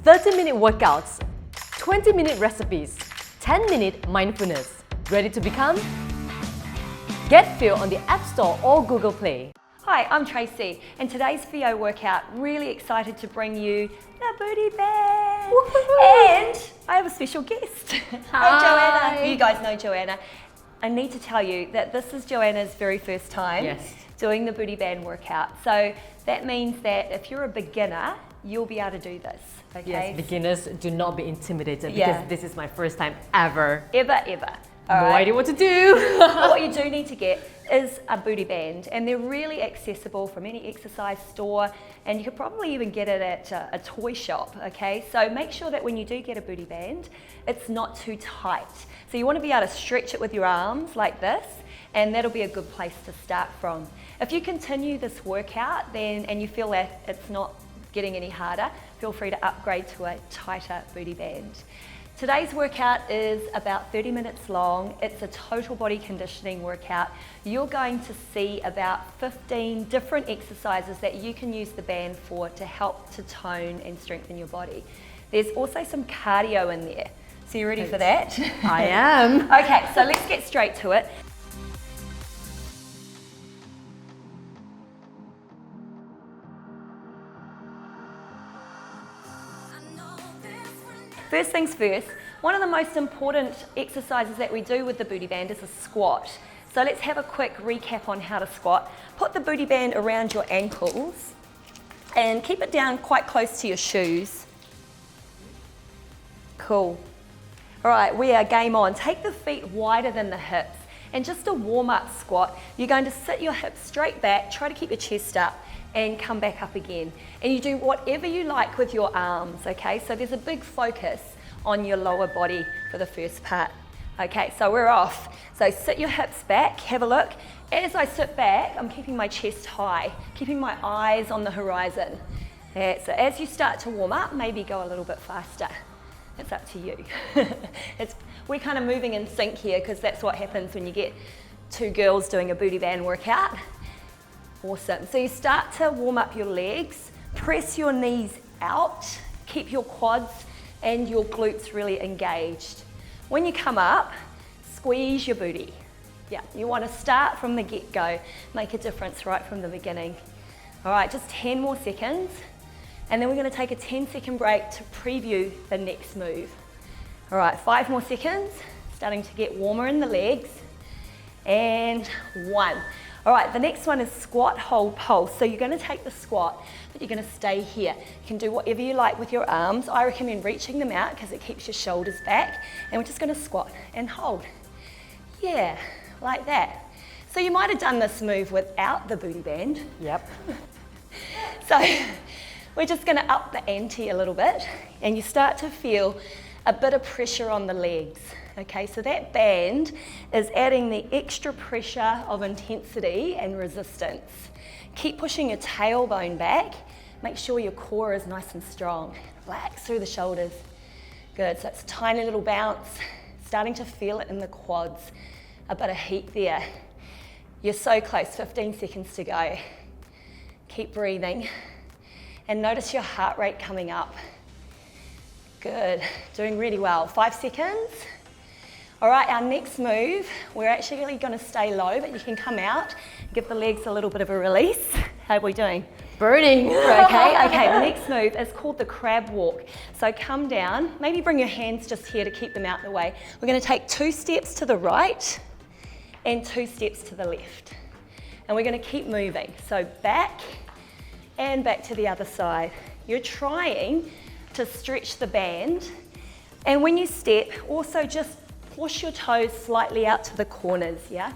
30-minute workouts, 20-minute recipes, 10-minute mindfulness. Ready to become? Get Feel on the App Store or Google Play. Hi, I'm Tracy, and today's VO workout, really excited to bring you the booty band. And I have a special guest. Hi. Joanna. You guys know Joanna. I need to tell you that this is Joanna's very first time doing the booty band workout. So that means that if you're a beginner, you'll be able to do this. Okay? Yes, beginners, do not be intimidated because this is my first time ever. Ever. No idea what to do. What you do need to get is a booty band, and they're really accessible from any exercise store, and you could probably even get it at a toy shop, okay? So make sure that when you do get a booty band, it's not too tight. So you want to be able to stretch it with your arms like this, and that'll be a good place to start from. If you continue this workout and you feel that it's not getting any harder, feel free to upgrade to a tighter booty band. Today's workout is about 30 minutes long. It's a total body conditioning workout. You're going to see about 15 different exercises that you can use the band for to help to tone and strengthen your body. There's also some cardio in there. So you ready for that? I am. Okay, so let's get straight to it. First things first, one of the most important exercises that we do with the booty band is a squat. So let's have a quick recap on how to squat. Put the booty band around your ankles and keep it down quite close to your shoes. Cool. All right, we are game on. Take the feet wider than the hips, and just a warm-up squat. You're going to sit your hips straight back, try to keep your chest up, and come back up again. And you do whatever you like with your arms, okay? So there's a big focus on your lower body for the first part. Okay, so we're off. So sit your hips back, have a look. As I sit back, I'm keeping my chest high, keeping my eyes on the horizon. So as you start to warm up, maybe go a little bit faster. It's up to you. We're kind of moving in sync here because that's what happens when you get two girls doing a booty band workout. Awesome. So you start to warm up your legs, press your knees out, keep your quads and your glutes really engaged. When you come up, squeeze your booty. Yeah, you want to start from the get-go, make a difference right from the beginning. All right, just 10 more seconds, and then we're going to take a 10-second break to preview the next move. All right, 5 more seconds, starting to get warmer in the legs, and 1. All right, the next one is squat, hold, pulse. So you're going to take the squat, but you're going to stay here. You can do whatever you like with your arms. I recommend reaching them out because it keeps your shoulders back. And we're just going to squat and hold. Yeah, like that. So you might have done this move without the booty band. Yep. So we're just going to up the ante a little bit, and you start to feel a bit of pressure on the legs. Okay, so that band is adding the extra pressure of intensity and resistance. Keep pushing your tailbone back. Make sure your core is nice and strong. Relax through the shoulders. Good, so it's a tiny little bounce. Starting to feel it in the quads. A bit of heat there. You're so close, 15 seconds to go. Keep breathing. And notice your heart rate coming up. Good, doing really well. 5 seconds. All right, our next move, we're actually going to stay low, but you can come out, give the legs a little bit of a release. How are we doing? Burning. Okay, the next move is called the crab walk. So come down, maybe bring your hands just here to keep them out of the way. We're going to take 2 steps to the right and 2 steps to the left. And we're going to keep moving. So back and back to the other side. You're trying to stretch the band. And when you step, also just push your toes slightly out to the corners, yeah?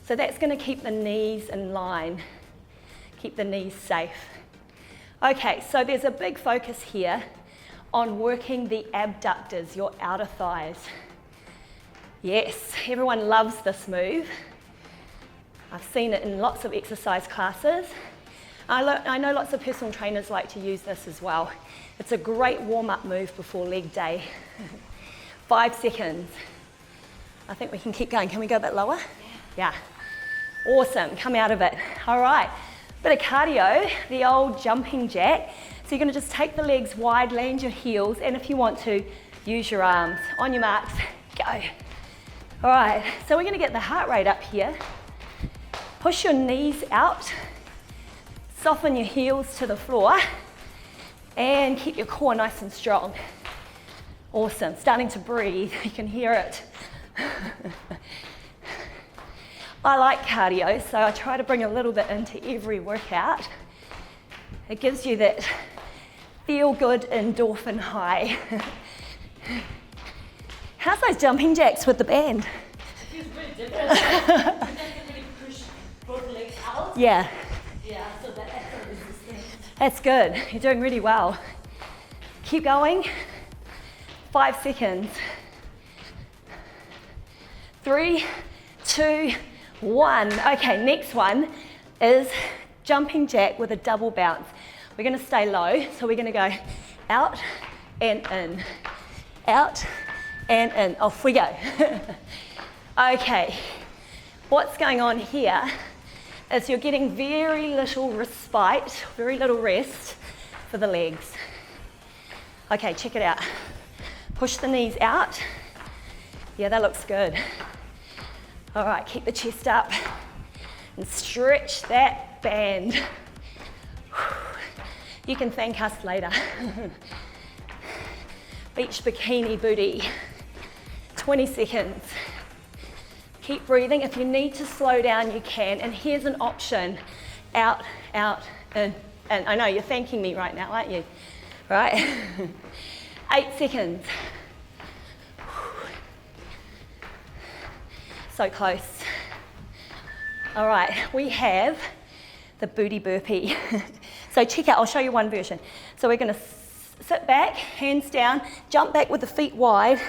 So that's going to keep the knees in line, keep the knees safe. Okay, so there's a big focus here on working the abductors, your outer thighs. Yes, everyone loves this move. I've seen it in lots of exercise classes. I know lots of personal trainers like to use this as well. It's a great warm-up move before leg day. 5 seconds. I think we can keep going. Can we go a bit lower? Yeah. Awesome. Come out of it. All right. Bit of cardio, the old jumping jack. So you're gonna just take the legs wide, land your heels, and if you want to, use your arms. On your marks, go. All right, so we're gonna get the heart rate up here. Push your knees out, soften your heels to the floor, and keep your core nice and strong. Awesome, starting to breathe, you can hear it. I like cardio, so I try to bring a little bit into every workout. It gives you that feel-good endorphin high. How's those jumping jacks with the band? It feels really different. You can really push both legs out. Yeah. Yeah, so that extra resistance. That's good, you're doing really well. Keep going, 5 seconds. 3, 2, 1. Okay, next one is jumping jack with a double bounce. We're gonna stay low, so we're gonna go out and in, out and in. Off we go. Okay, what's going on here is you're getting very little respite, very little rest for the legs. Okay, check it out. Push the knees out. Yeah, that looks good. All right, keep the chest up and stretch that band. You can thank us later. Beach bikini booty. 20 seconds. Keep breathing. If you need to slow down, you can. And here's an option. Out, out, in. And I know you're thanking me right now, aren't you? Right? 8 seconds. So close. All right, we have the booty burpee. So check out, I'll show you one version. So we're gonna sit back, hands down, jump back with the feet wide,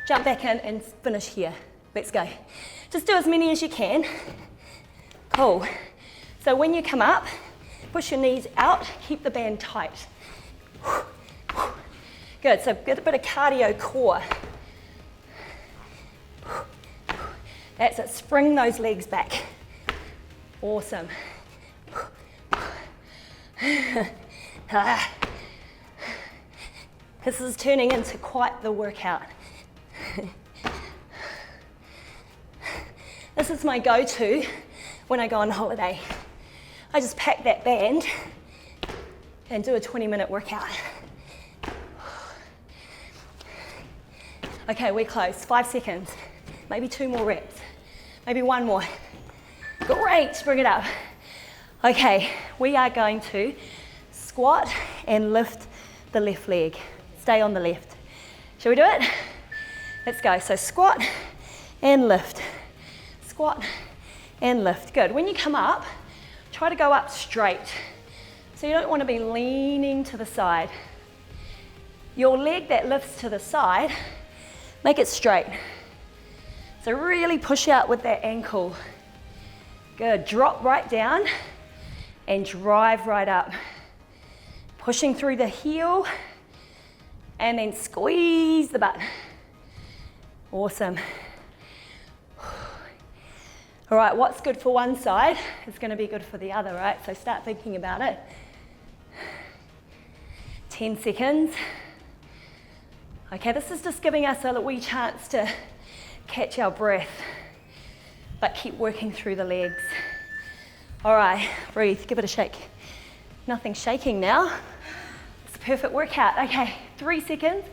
jump back in and finish here. Let's go. Just do as many as you can. Cool. So when you come up, push your knees out, keep the band tight. Good, so get a bit of cardio core. That's it, spring those legs back. Awesome. This is turning into quite the workout. This is my go-to when I go on holiday. I just pack that band and do a 20-minute workout. Okay, we're close, 5 seconds. Maybe 2 more reps, maybe 1 more. Great, bring it up. Okay, we are going to squat and lift the left leg. Stay on the left. Shall we do it? Let's go. So squat and lift. Squat and lift. Good. When you come up, try to go up straight. So you don't want to be leaning to the side. Your leg that lifts to the side, make it straight. So really push out with that ankle. Good, drop right down and drive right up. Pushing through the heel and then squeeze the butt. Awesome. All right, what's good for one side is gonna be good for the other, right? So start thinking about it. 10 seconds. Okay, this is just giving us a wee chance to catch our breath, but keep working through the legs. All right, breathe, give it a shake. Nothing's shaking now. It's a perfect workout. Okay, 3 seconds.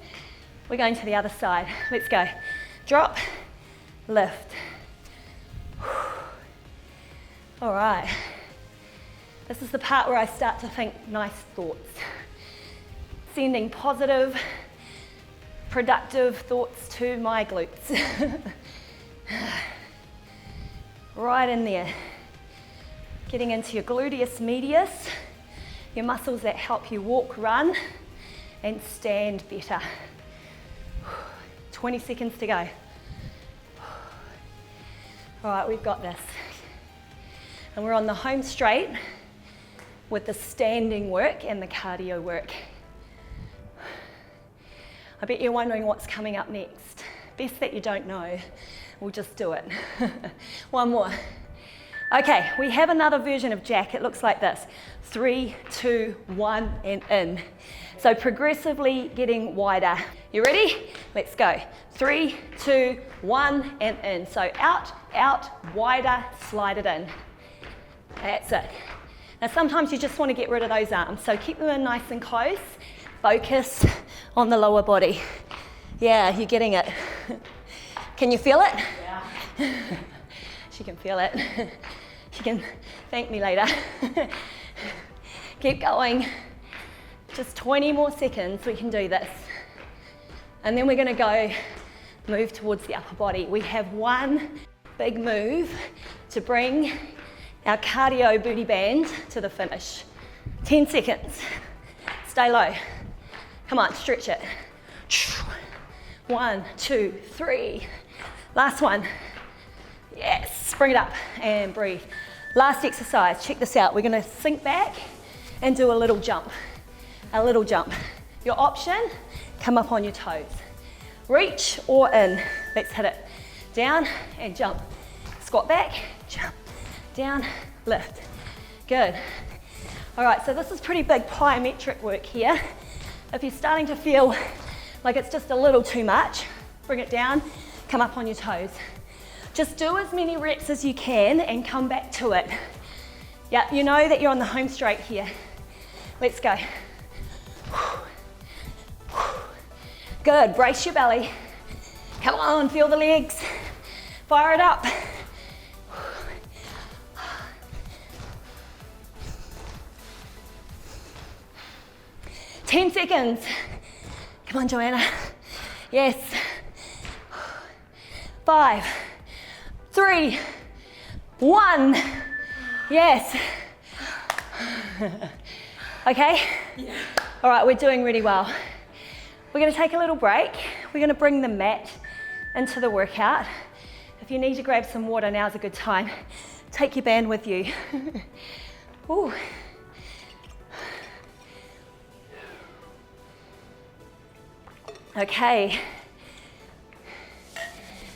We're going to the other side. Let's go. Drop, lift. All right. This is the part where I start to think nice thoughts. Sending positive, productive thoughts to my glutes. Right in there. Getting into your gluteus medius, your muscles that help you walk, run, and stand better. 20 seconds to go. All right, we've got this. And we're on the home straight with the standing work and the cardio work. I bet you're wondering what's coming up next. Best that you don't know. We'll just do it. 1 more. Okay, we have another version of jack. It looks like this. 3, 2, 1, and in. So progressively getting wider. You ready? Let's go. 3, 2, 1, and in. So out, out, wider, slide it in. That's it. Now sometimes you just want to get rid of those arms, so keep them in nice and close. Focus on the lower body. Yeah, you're getting it. Can you feel it? Yeah. She can feel it. She can thank me later. Keep going. Just 20 more seconds, we can do this. And then we're gonna go move towards the upper body. We have one big move to bring our cardio booty band to the finish. 10 seconds. Stay low. Come on, stretch it. 1, 2, 3. Last one. Yes, bring it up and breathe. Last exercise, check this out. We're gonna sink back and do a little jump. A little jump. Your option, come up on your toes. Reach or in. Let's hit it. Down and jump. Squat back, jump. Down, lift. Good. All right, so this is pretty big plyometric work here. If you're starting to feel like it's just a little too much, bring it down, come up on your toes. Just do as many reps as you can and come back to it. Yeah, you know that you're on the home straight here. Let's go. Good, brace your belly. Come on, feel the legs. Fire it up. 10 seconds. Come on, Joanna. Yes. 5, 3, 1. Yes. Okay? Yeah. All right, we're doing really well. We're gonna take a little break. We're gonna bring the mat into the workout. If you need to grab some water, now's a good time. Take your band with you. Ooh. Okay.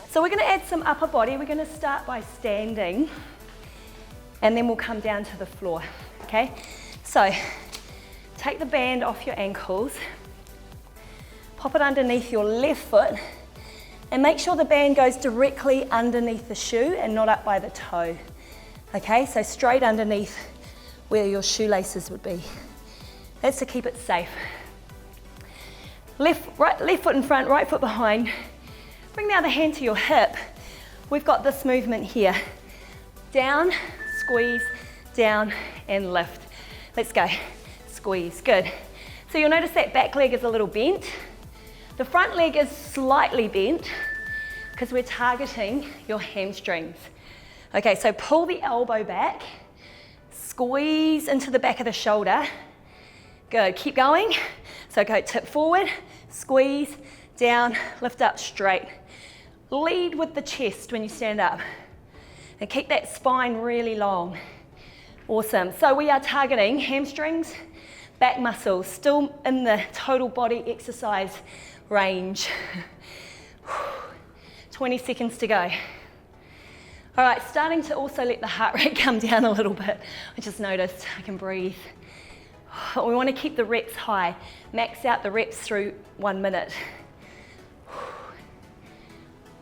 So we're gonna add some upper body. We're gonna start by standing and then we'll come down to the floor, okay? So take the band off your ankles, pop it underneath your left foot and make sure the band goes directly underneath the shoe and not up by the toe, okay? So straight underneath where your shoelaces would be. That's to keep it safe. Left foot in front, right foot behind. Bring the other hand to your hip. We've got this movement here. Down, squeeze, down, and lift. Let's go. Squeeze, good. So you'll notice that back leg is a little bent. The front leg is slightly bent because we're targeting your hamstrings. Okay, so pull the elbow back, squeeze into the back of the shoulder. Good, keep going. So go tip forward, squeeze, down, lift up straight. Lead with the chest when you stand up. And keep that spine really long. Awesome. So we are targeting hamstrings, back muscles, still in the total body exercise range. 20 seconds to go. All right, starting to also let the heart rate come down a little bit. I just noticed I can breathe. We want to keep the reps high. Max out the reps through 1 minute.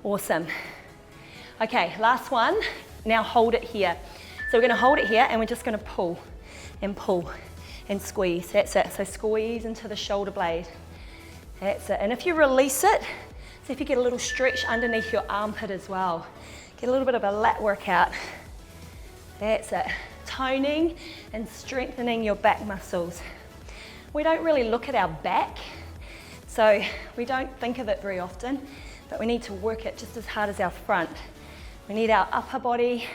Awesome. Okay, last one. Now hold it here. So we're going to hold it here and we're just going to pull and squeeze. That's it. So squeeze into the shoulder blade. That's it. And if you release it, see if you get a little stretch underneath your armpit as well. Get a little bit of a lat workout. That's it. Toning and strengthening your back muscles. We don't really look at our back, so we don't think of it very often, but we need to work it just as hard as our front. We need our upper body,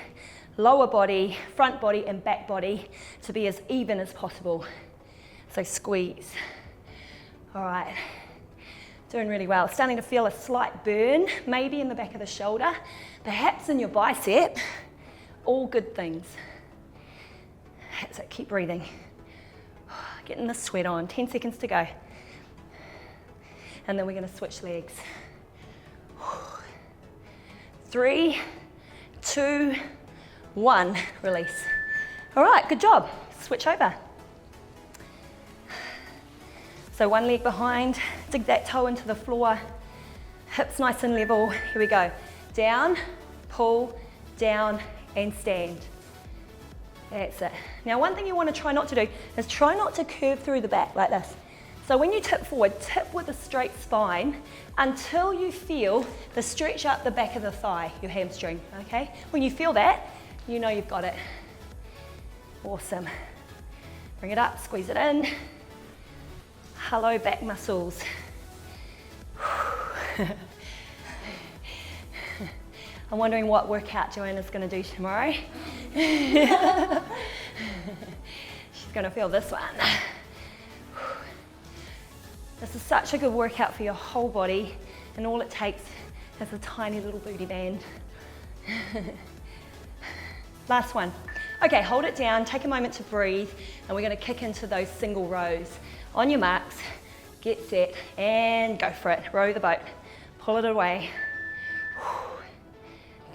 lower body, front body, and back body to be as even as possible. So squeeze. All right, doing really well. Starting to feel a slight burn, maybe in the back of the shoulder, perhaps in your bicep. All good things. So keep breathing. Getting the sweat on. 10 seconds to go. And then we're going to switch legs. 3, 2, 1. Release. All right, good job. Switch over. So one leg behind, dig that toe into the floor, hips nice and level. Here we go. Down, pull, down, and stand. That's it. Now one thing you want to try not to do is try not to curve through the back like this. So when you tip forward, tip with a straight spine until you feel the stretch up the back of the thigh, your hamstring, okay? When you feel that, you know you've got it. Awesome. Bring it up, squeeze it in. Hello, back muscles. I'm wondering what workout Joanna's going to do tomorrow. She's going to feel this one. This is such a good workout for your whole body, and all it takes is a tiny little booty band. Last one. Okay, hold it down, take a moment to breathe, and we're going to kick into those single rows. On your marks, get set, and go for it. Row the boat. Pull it away.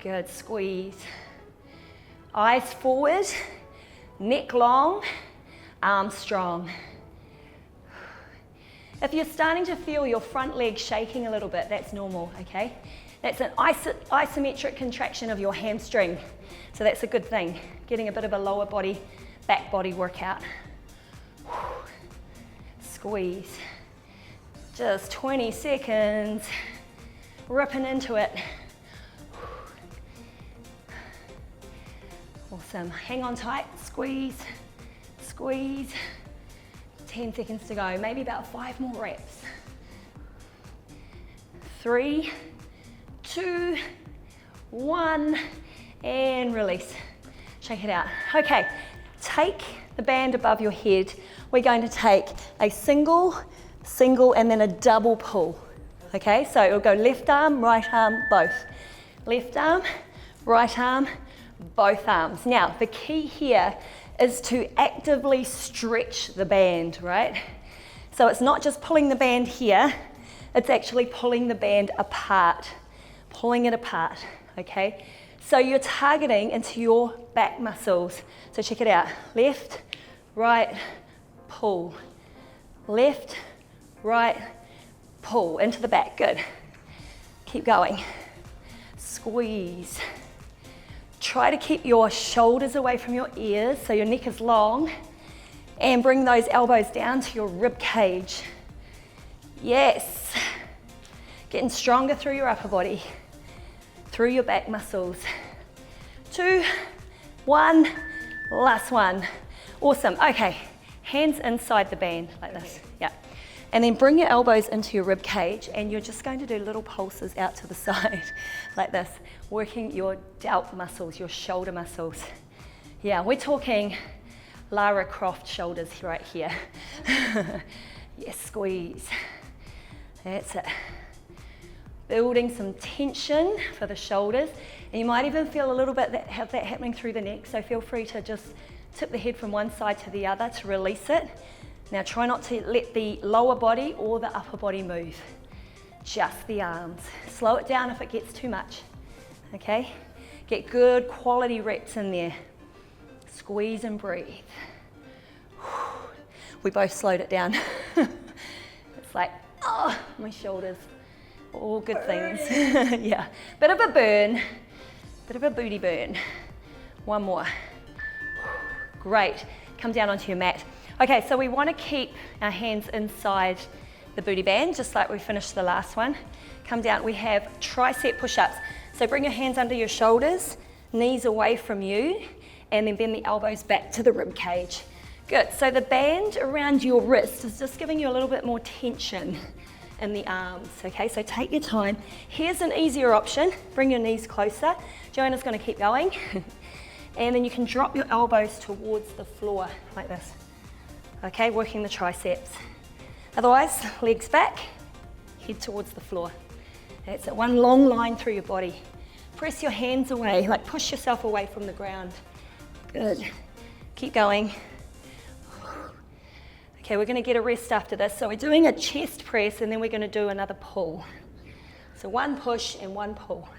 Good, squeeze. Eyes forward, neck long, arms strong. If you're starting to feel your front leg shaking a little bit, that's normal, okay? That's an isometric contraction of your hamstring. So that's a good thing, getting a bit of a lower body, back body workout. Squeeze. Just 20 seconds, ripping into it. Awesome, hang on tight, squeeze, squeeze. 10 seconds to go, maybe about 5 more reps. 3, 2, 1, and release. Shake it out. Okay, take the band above your head. We're going to take a single, and then a double pull. Okay, so it'll go left arm, right arm, both. Left arm, right arm, both arms. Now, the key here is to actively stretch the band, right? So it's not just pulling the band here, it's actually pulling the band apart, pulling it apart, okay? So you're targeting into your back muscles. So check it out, left, right, pull. Left, right, pull, into the back, good. Keep going, squeeze. Try to keep your shoulders away from your ears so your neck is long, and bring those elbows down to your rib cage. Yes. Getting stronger through your upper body, through your back muscles. 2, 1, last one. Awesome. Okay, hands inside the band like this. Yeah. And then bring your elbows into your rib cage, and you're just going to do little pulses out to the side like this, working your delt muscles, your shoulder muscles. Yeah, we're talking Lara Croft shoulders right here. Yes, squeeze. That's it. Building some tension for the shoulders, and you might even feel a little bit that happening through the neck, so feel free to just tip the head from one side to the other to release it. Now try not to let the lower body or the upper body move, just the arms. Slow it down if it gets too much, okay? Get good quality reps in there. Squeeze and breathe. We both slowed it down. It's like, oh, my shoulders, all good things. Yeah, bit of a burn, bit of a booty burn. One more. Great, come down onto your mat. Okay, so we want to keep our hands inside the booty band, just like we finished the last one. Come down, we have tricep push-ups. So bring your hands under your shoulders, knees away from you, and then bend the elbows back to the rib cage. Good, so the band around your wrist is just giving you a little bit more tension in the arms, okay? So take your time. Here's an easier option. Bring your knees closer. Joanna's gonna keep going. And then you can drop your elbows towards the floor like this. Okay, working the triceps. Otherwise, legs back, head towards the floor. That's it, one long line through your body. Press your hands away, like push yourself away from the ground. Good, keep going. Okay, we're gonna get a rest after this. So we're doing a chest press, and then we're gonna do another pull. So one push and one pull.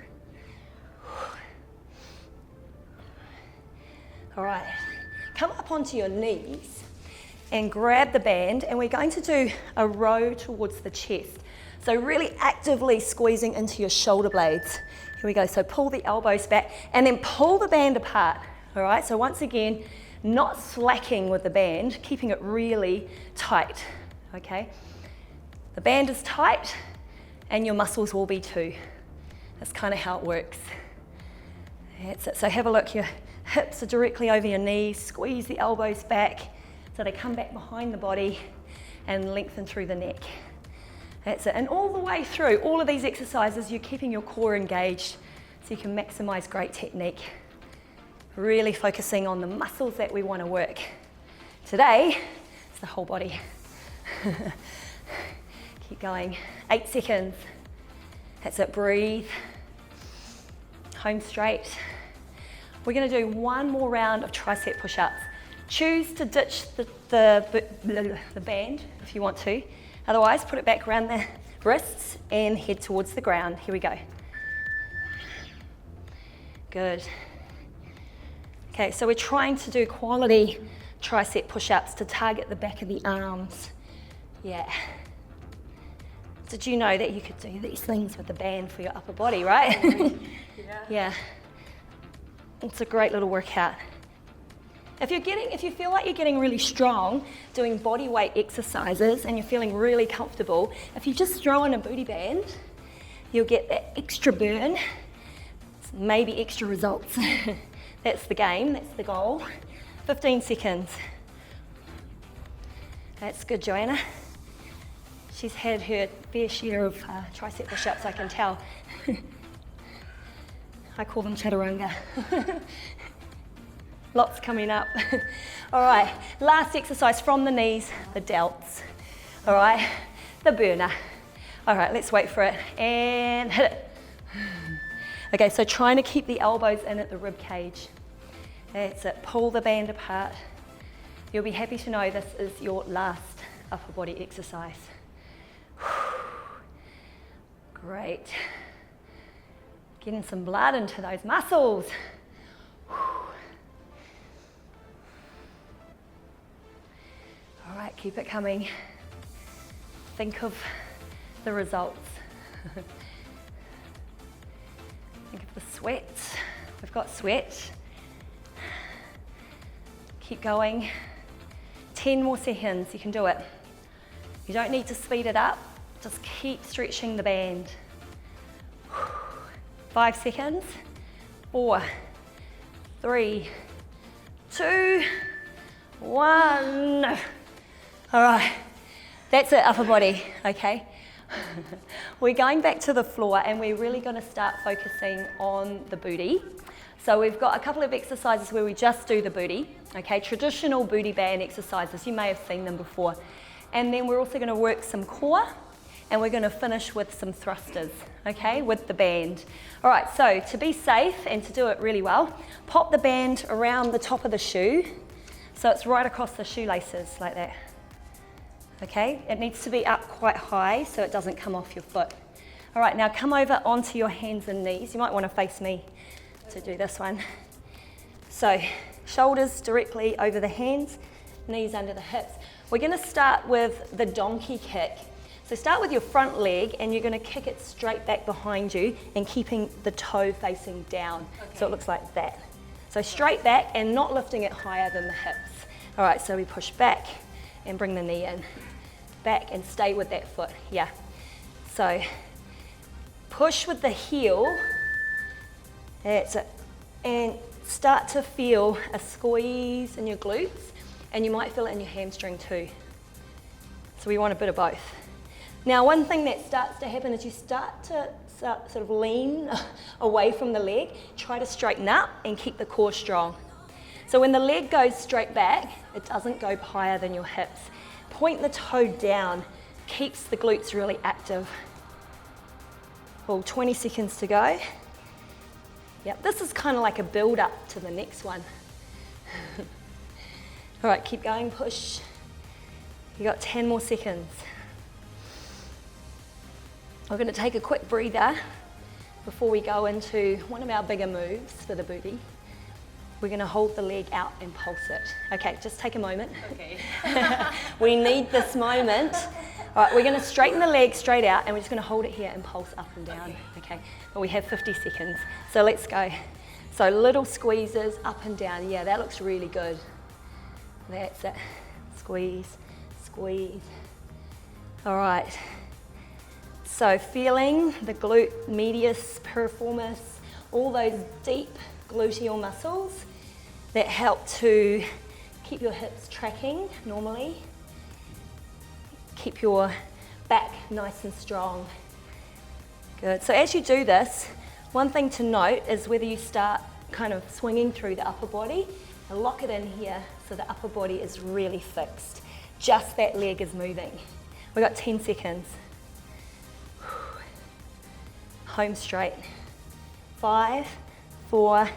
All right, come up onto your knees. and grab the band, and we're going to do a row towards the chest. So really actively squeezing into your shoulder blades. Here we go, so pull the elbows back and then pull the band apart, all right? So once again, not slacking with the band, keeping it really tight, okay? The band is tight and your muscles will be too. That's kind of how it works. That's it, so have a look, your hips are directly over your knees, squeeze the elbows back so they come back behind the body and lengthen through the neck. That's it, and all the way through, all of these exercises, you're keeping your core engaged so you can maximize great technique. Really focusing on the muscles that we want to work. Today, it's the whole body. Keep going, 8 seconds. That's it, breathe. Home straight. We're going to do one more round of tricep push-ups. Choose to ditch the band if you want to. Otherwise, put it back around the wrists and head towards the ground. Here we go. Good. Okay, so we're trying to do quality tricep push-ups to target the back of the arms. Yeah. Did you know that you could do these things with the band for your upper body, right? Yeah. It's a great little workout. If you feel like you're getting really strong doing body weight exercises and you're feeling really comfortable, if you just throw in a booty band, you'll get that extra burn, maybe extra results. That's the game, that's the goal. 15 seconds. That's good, Joanna. She's had her fair share of tricep push-ups, I can tell. I call them chaturanga. Lots coming up. All right, last exercise from the knees, the delts. All right, the burner. All right, let's wait for it and hit it. Okay, so trying to keep the elbows in at the rib cage. That's it, pull the band apart. You'll be happy to know this is your last upper body exercise. Great. Getting some blood into those muscles. All right, keep it coming. Think of the results. Think of the sweat. We've got sweat. Keep going. 10 more seconds, you can do it. You don't need to speed it up, just keep stretching the band. 5 seconds. 4, 3, 2, 1. All right, that's it, upper body, okay? We're going back to the floor and we're really gonna start focusing on the booty. So we've got a couple of exercises where we just do the booty, okay? Traditional booty band exercises, you may have seen them before. And then we're also gonna work some core and we're gonna finish with some thrusters, okay, with the band. All right, so to be safe and to do it really well, pop the band around the top of the shoe so it's right across the shoelaces like that. Okay, it needs to be up quite high so it doesn't come off your foot. All right, now come over onto your hands and knees. You might want to face me to do this one. So shoulders directly over the hands, knees under the hips. We're going to start with the donkey kick. So start with your front leg and you're going to kick it straight back behind you and keeping the toe facing down. Okay. So it looks like that. So straight back and not lifting it higher than the hips. All right, so we push back and bring the knee in. Back and stay with that foot, yeah. So push with the heel, that's it, and start to feel a squeeze in your glutes, and you might feel it in your hamstring too. So we want a bit of both. Now one thing that starts to happen is you start to sort of lean away from the leg, try to straighten up and keep the core strong. So when the leg goes straight back, it doesn't go higher than your hips. Point the toe down, keeps the glutes really active. Well, 20 seconds to go. Yep, this is kind of like a build up to the next one. All right, keep going, push. You got 10 more seconds. We're going to take a quick breather before we go into one of our bigger moves for the booty. We're going to hold the leg out and pulse it. Okay, just take a moment. Okay. We need this moment. All right, we're going to straighten the leg straight out and we're just going to hold it here and pulse up and down. Okay, but we have 50 seconds. So let's go. So little squeezes up and down. Yeah, that looks really good. That's it. Squeeze, squeeze. All right. So feeling the glute medius piriformis, all those deep gluteal muscles that help to keep your hips tracking normally. Keep your back nice and strong. Good. So as you do this, one thing to note is whether you start kind of swinging through the upper body, and lock it in here so the upper body is really fixed. Just that leg is moving. We've got 10 seconds. Home straight. 5, 4,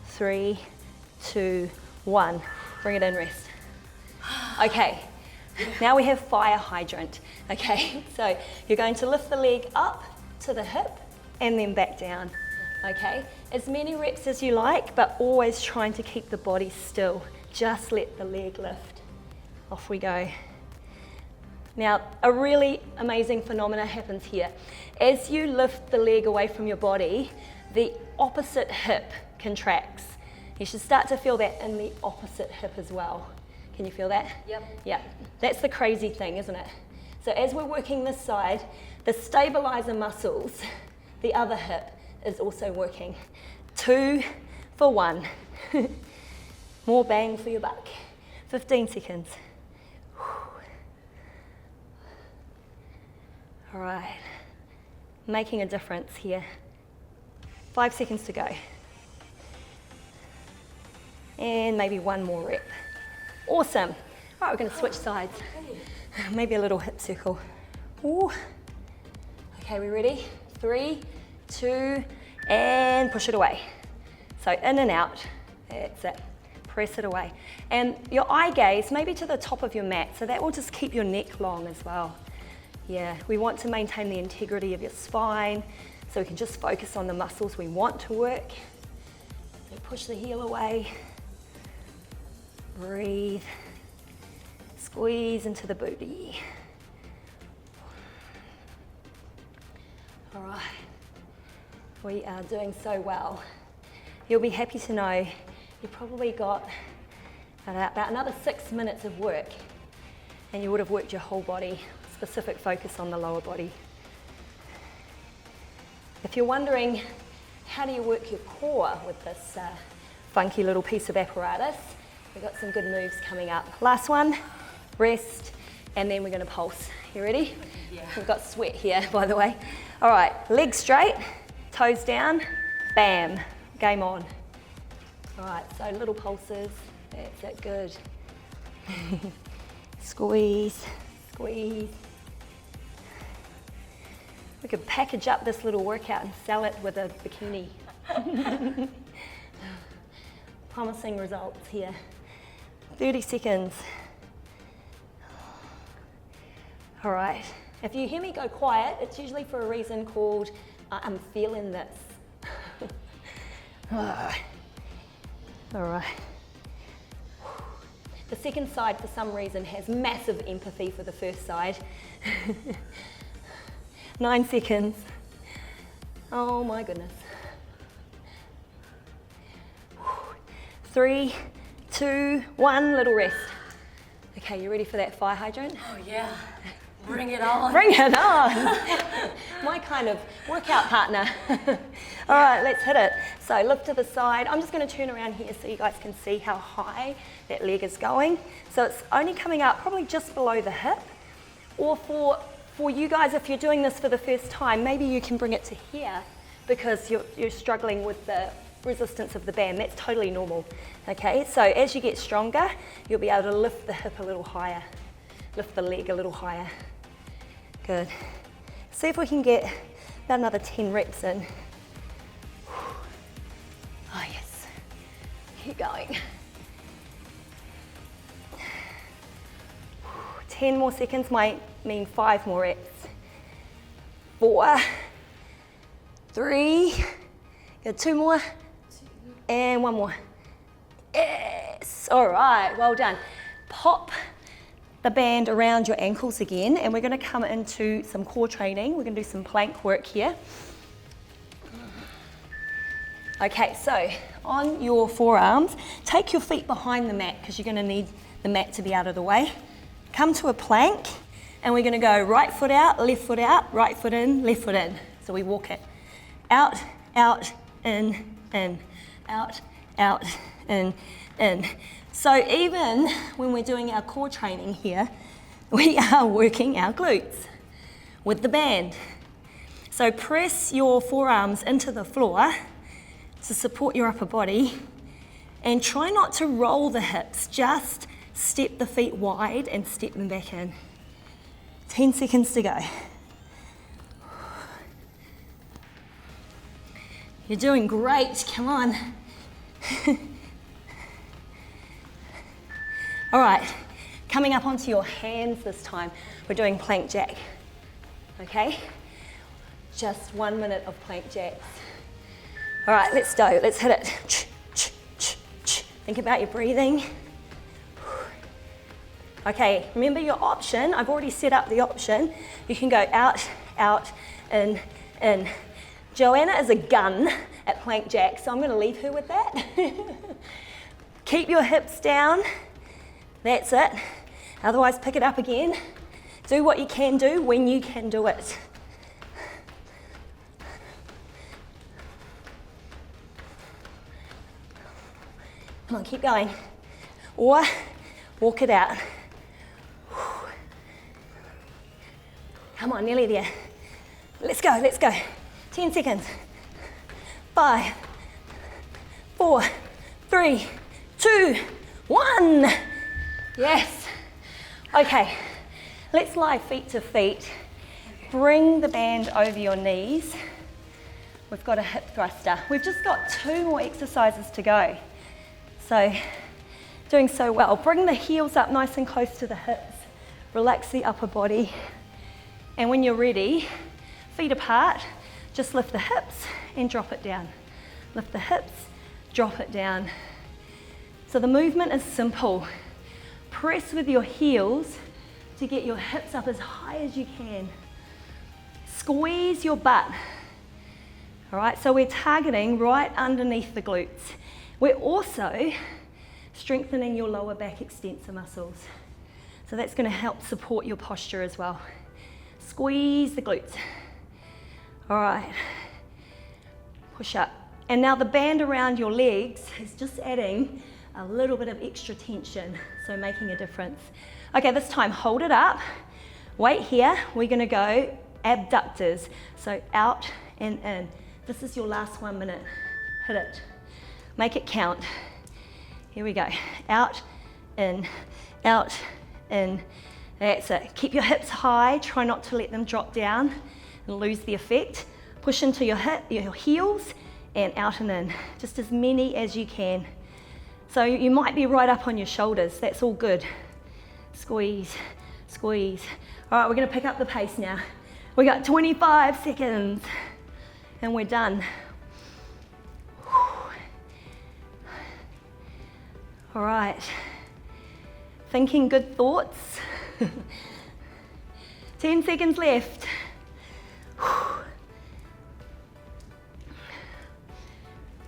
3, 2, 1. Bring it in, rest. Okay, now we have fire hydrant. Okay, so you're going to lift the leg up to the hip and then back down. Okay, as many reps as you like, but always trying to keep the body still. Just let the leg lift. Off we go. Now, a really amazing phenomena happens here. As you lift the leg away from your body, the opposite hip contracts. You should start to feel that in the opposite hip as well. Can you feel that? Yep. Yeah, that's the crazy thing, isn't it? So as we're working this side, the stabilizer muscles, the other hip, is also working. 2 for 1. More bang for your buck. 15 seconds. All right, making a difference here. 5 seconds to go. And maybe one more rep. Awesome. All right, we're going to switch sides. Maybe a little hip circle. Ooh. Okay, we ready? 3, 2, and push it away. So in and out. That's it. Press it away. And your eye gaze, maybe to the top of your mat, so that will just keep your neck long as well. Yeah, we want to maintain the integrity of your spine, so we can just focus on the muscles we want to work. So push the heel away. Breathe. Squeeze into the booty. All right. We are doing so well. You'll be happy to know you've probably got about another 6 minutes of work, and you would have worked your whole body. Specific focus on the lower body. If you're wondering how do you work your core with this funky little piece of apparatus, we've got some good moves coming up. Last one, rest, and then we're going to pulse. You ready? Yeah. We've got sweat here, by the way. All right, legs straight, toes down, bam, game on. All right, so little pulses, that's it, good. Squeeze, squeeze. We could package up this little workout and sell it with a bikini. Promising results here. 30 seconds. All right, if you hear me go quiet, it's usually for a reason called I'm feeling this. All right. The second side, for some reason, has massive empathy for the first side. 9 seconds. Oh my goodness. 3, 2, 1, little rest. Okay, you ready for that fire hydrant? Oh yeah. Bring it on. Bring it on. My kind of workout partner. All right, let's hit it. So lift to the side. I'm just going to turn around here so you guys can see how high that leg is going. So it's only coming up probably just below the hip. Or for you guys, if you're doing this for the first time, maybe you can bring it to here because you're struggling with the resistance of the band. That's totally normal. Okay, so as you get stronger, you'll be able to lift the hip a little higher, lift the leg a little higher. Good. See if we can get about another 10 reps in. Oh yes, keep going. 10 more seconds might mean 5 more reps. 4, 3, got 2 more, and 1 more. All right, well done. Pop the band around your ankles again, and we're going to come into some core training. We're going to do some plank work here. Okay, so on your forearms, take your feet behind the mat because you're going to need the mat to be out of the way. Come to a plank, and we're going to go right foot out, right foot in, left foot in. So we walk it out, out, in, out, out, in. So even when we're doing our core training here, we are working our glutes with the band. So press your forearms into the floor to support your upper body, and try not to roll the hips, just step the feet wide and step them back in. 10 seconds to go. You're doing great, come on. All right, coming up onto your hands this time, we're doing plank jack, okay? Just 1 minute of plank jacks. All right, let's go, let's hit it. Think about your breathing. Okay, remember your option, I've already set up the option. You can go out, out, in. Joanna is a gun at plank jack, so I'm gonna leave her with that. Keep your hips down, that's it. Otherwise, pick it up again. Do what you can do when you can do it. Come on, keep going. Or walk it out. Come on, nearly there. Let's go, let's go. 10 seconds. 5, 4, 3, 2, 1. Yes. Okay, let's lie feet to feet. Bring the band over your knees. We've got a hip thruster. We've just got 2 more exercises to go. So, doing so well. Bring the heels up nice and close to the hips. Relax the upper body. And when you're ready, feet apart, just lift the hips and drop it down. Lift the hips, drop it down. So the movement is simple. Press with your heels to get your hips up as high as you can. Squeeze your butt. All right, so we're targeting right underneath the glutes. We're also strengthening your lower back extensor muscles. So that's going to help support your posture as well. Squeeze the glutes. All right, push up. And now the band around your legs is just adding a little bit of extra tension, so making a difference. Okay, this time hold it up. Wait here, we're going to go abductors. So out and in. This is your last 1 minute. Hit it. Make it count. Here we go. Out, in, out, in. That's it. Keep your hips high. Try not to let them drop down and lose the effect. Push into your heels and out and in. Just as many as you can. So you might be right up on your shoulders. That's all good. Squeeze, squeeze. All right, we're going to pick up the pace now. We got 25 seconds and we're done. All right, thinking good thoughts. 10 seconds left.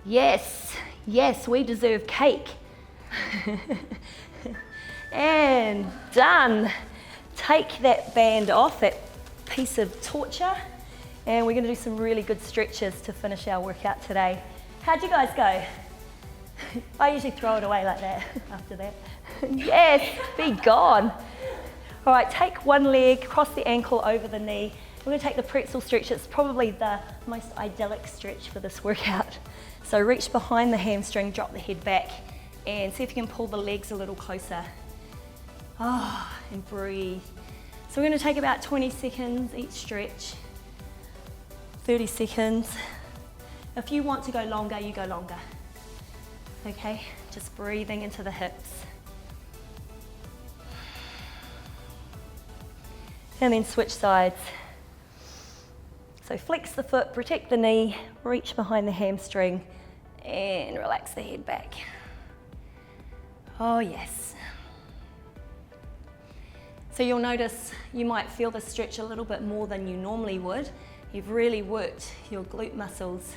Yes, yes, we deserve cake. And done. Take that band off, that piece of torture, and we're going to do some really good stretches to finish our workout today. How'd you guys go? I usually throw it away like that after that. Yes, be gone. All right, take one leg, cross the ankle over the knee. We're going to take the pretzel stretch. It's probably the most idyllic stretch for this workout. So reach behind the hamstring, drop the head back, and see if you can pull the legs a little closer. Oh, and breathe. So we're going to take about 20 seconds each stretch. 30 seconds. If you want to go longer, you go longer. Okay, just breathing into the hips. And then switch sides. So flex the foot, protect the knee, reach behind the hamstring, and relax the head back. Oh yes. So you'll notice you might feel the stretch a little bit more than you normally would. You've really worked your glute muscles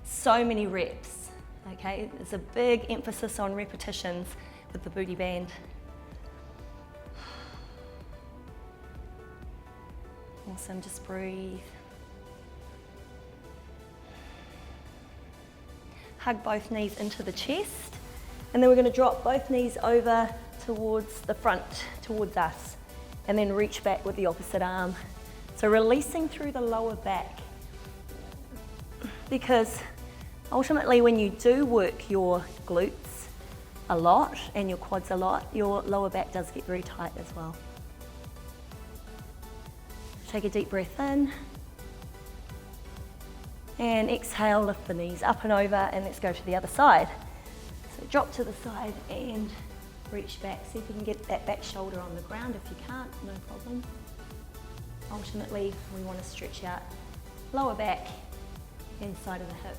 so many reps, okay? There's a big emphasis on repetitions with the booty band. Awesome, just breathe. Hug both knees into the chest, and then we're going to drop both knees over towards the front, towards us, and then reach back with the opposite arm. So releasing through the lower back, because ultimately when you do work your glutes a lot and your quads a lot, your lower back does get very tight as well. Take a deep breath in. And exhale, lift the knees up and over, and let's go to the other side. So drop to the side and reach back. See if you can get that back shoulder on the ground. If you can't, no problem. Ultimately, we want to stretch out lower back and side of the hip.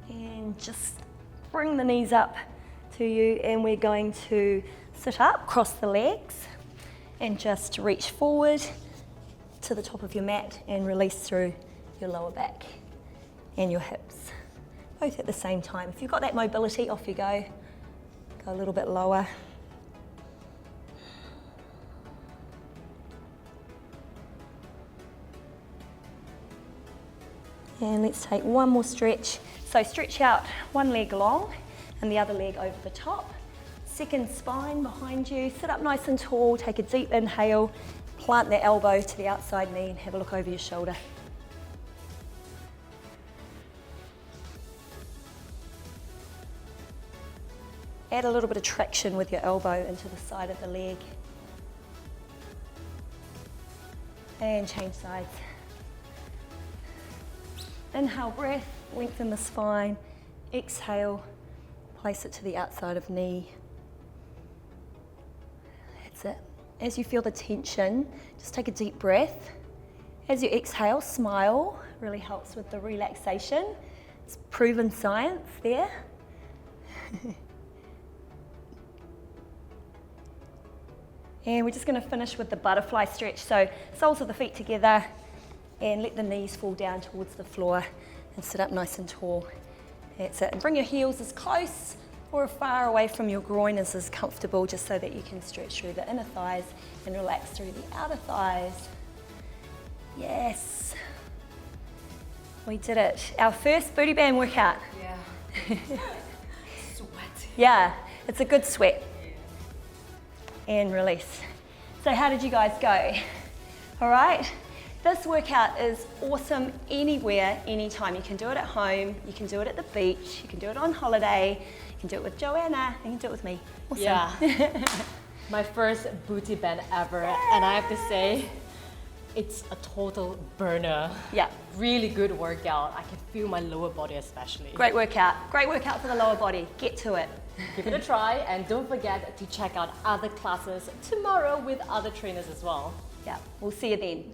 And just bring the knees up to you, and we're going to sit up, cross the legs, and just reach forward to the top of your mat and release through your lower back and your hips, both at the same time. If you've got that mobility, off you go. Go a little bit lower. And let's take one more stretch. So stretch out one leg long and the other leg over the top. Second spine behind you. Sit up nice and tall. Take a deep inhale. Plant the elbow to the outside knee and have a look over your shoulder. Add a little bit of traction with your elbow into the side of the leg. And change sides. Inhale, breath, lengthen the spine. Exhale, place it to the outside of knee. That's it. As you feel the tension, just take a deep breath. As you exhale, smile. Really helps with the relaxation. It's proven science there. And we're just going to finish with the butterfly stretch. So soles of the feet together and let the knees fall down towards the floor and sit up nice and tall. That's it. And bring your heels as close or as far away from your groin as is comfortable, just so that you can stretch through the inner thighs and relax through the outer thighs. Yes. We did it. Our first booty band workout. Yeah. Sweaty. Yeah, it's a good sweat. And release. So how did you guys go? All right, this workout is awesome anywhere, anytime. You can do it at home, you can do it at the beach, you can do it on holiday, you can do it with Joanna, you can do it with me. Awesome. Yeah. My first booty band ever, and I have to say, it's a total burner. Yeah. Really good workout. I can feel my lower body especially. Great workout. Great workout for the lower body. Get to it. Give it a try, and don't forget to check out other classes tomorrow with other trainers as well. Yeah, we'll see you then.